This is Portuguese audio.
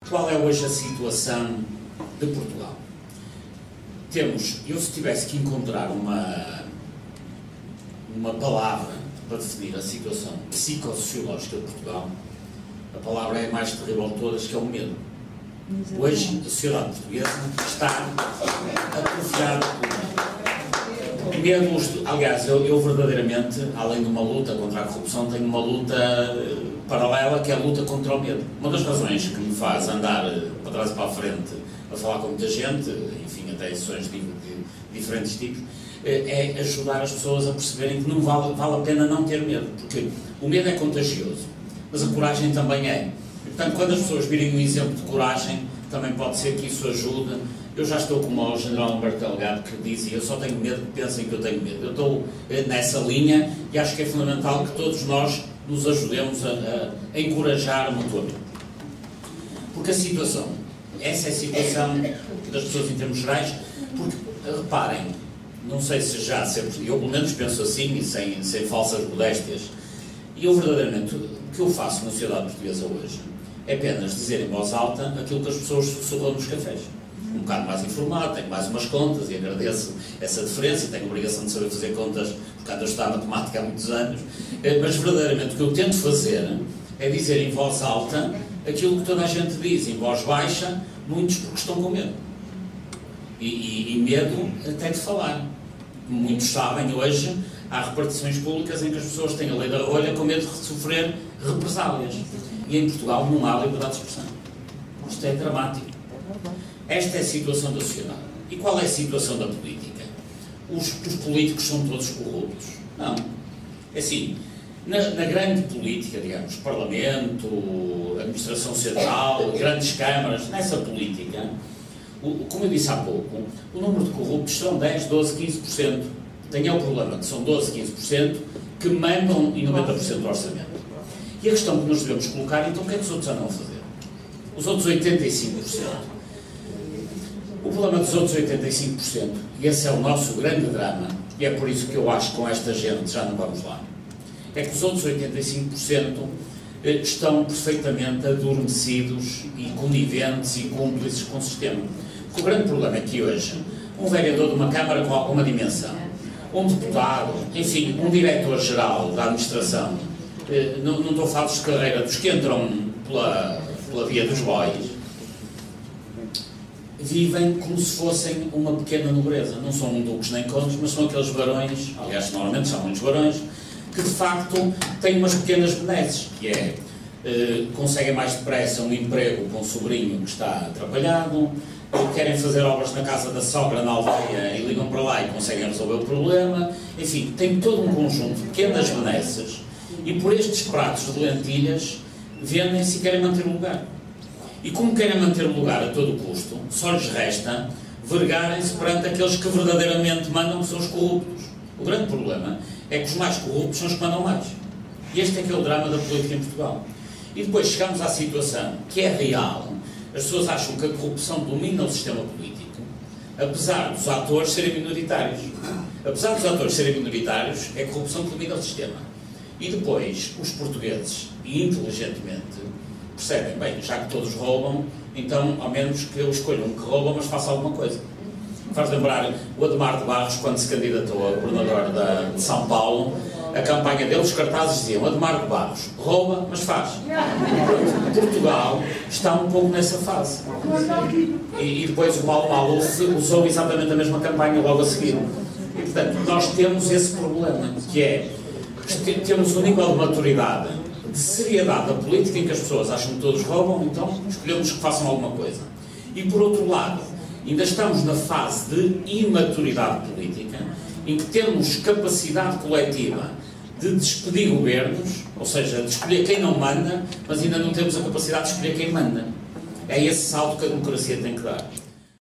Qual é hoje a situação de Portugal? Temos, eu se tivesse que encontrar uma palavra para definir a situação psicossociológica de Portugal, a palavra é a mais terrível de todas, que é o medo. Hoje, a sociedade portuguesa está atrofiada por medo. Aliás, eu verdadeiramente, além de uma luta contra a corrupção, tenho uma luta paralela, que é a luta contra o medo. Uma das razões que me faz andar para trás e para a frente a falar com muita gente, enfim, até em sessões de diferentes tipos, é ajudar as pessoas a perceberem que não vale a pena não ter medo, porque o medo é contagioso, mas a coragem também é. Portanto, quando as pessoas virem um exemplo de coragem, também pode ser que isso ajude. Eu já estou como o general Humberto Delgado, que dizia: eu só tenho medo que pensem que eu tenho medo. Eu estou nessa linha e acho que é fundamental que todos nós nos ajudemos a encorajar mutuamente. Porque a situação, essa é a situação das pessoas em termos gerais, porque, reparem, não sei se já sempre, eu pelo menos penso assim, e sem falsas modéstias, e eu verdadeiramente, o que eu faço na sociedade portuguesa hoje é apenas dizer em voz alta aquilo que as pessoas sussurram nos cafés. Um bocado mais informado, tenho mais umas contas e agradeço essa diferença, tenho a obrigação de saber fazer contas, porque ando a estudar matemática há muitos anos, mas verdadeiramente o que eu tento fazer é dizer em voz alta aquilo que toda a gente diz, em voz baixa, muitos porque estão com medo. E medo até de falar. Muitos sabem, hoje há repartições públicas em que as pessoas têm a lei da rolha com medo de sofrer represálias. E em Portugal não há liberdade de expressão. Isto é dramático. Esta é a situação da sociedade. E qual é a situação da política? Os políticos são todos corruptos? Não. É assim, na grande política, digamos, Parlamento, Administração Central, grandes câmaras, nessa política, como eu disse há pouco, o número de corruptos são 10, 12, 15%. Tem o problema que são 12, 15% que mandam em 90% do orçamento. E a questão que nos devemos colocar, então, o que é que os outros andam a fazer? Os outros 85%. O problema dos outros 85%, e esse é o nosso grande drama, e é por isso que eu acho que com esta gente já não vamos lá, é que os outros 85% estão perfeitamente adormecidos e coniventes e cúmplices com o sistema. Porque o grande problema é que hoje, um vereador de uma Câmara com alguma dimensão, um deputado, enfim, um diretor-geral da administração, não estou a falar de carreira, dos que entram pela via dos bois, vivem como se fossem uma pequena nobreza. Não são duques nem condes, mas são aqueles barões, aliás, normalmente são muitos barões, que de facto têm umas pequenas benesses, que é, conseguem mais depressa um emprego com um sobrinho que está atrapalhado, querem fazer obras na casa da sogra na aldeia e ligam para lá e conseguem resolver o problema. Enfim, tem todo um conjunto de pequenas benesses e por estes pratos de lentilhas vendem-se e querem manter o lugar. E como querem manter o lugar a todo custo, só lhes resta vergarem-se perante aqueles que verdadeiramente mandam, que são os corruptos. O grande problema é que os mais corruptos são os que mandam mais. E este é que é o drama da política em Portugal. E depois chegamos à situação que é real. As pessoas acham que a corrupção domina o sistema político, apesar dos atores serem minoritários. Apesar dos atores serem minoritários, é a corrupção que domina o sistema. E depois, os portugueses, inteligentemente, percebem, bem, já que todos roubam, então, ao menos que eu escolha um que rouba, mas faça alguma coisa. Faz lembrar o Ademar de Barros, quando se candidatou a governador de São Paulo, a campanha dele, os cartazes diziam: Ademar de Barros, rouba, mas faz. Portugal está um pouco nessa fase. E depois o Paulo Maluf usou exatamente a mesma campanha logo a seguir. E, portanto, nós temos esse problema, que é, temos um nível de maturidade, de seriedade da política, em que as pessoas acham que todos roubam, então escolhemos que façam alguma coisa. E, por outro lado, ainda estamos na fase de imaturidade política, em que temos capacidade coletiva de despedir governos, ou seja, de escolher quem não manda, mas ainda não temos a capacidade de escolher quem manda. É esse salto que a democracia tem que dar.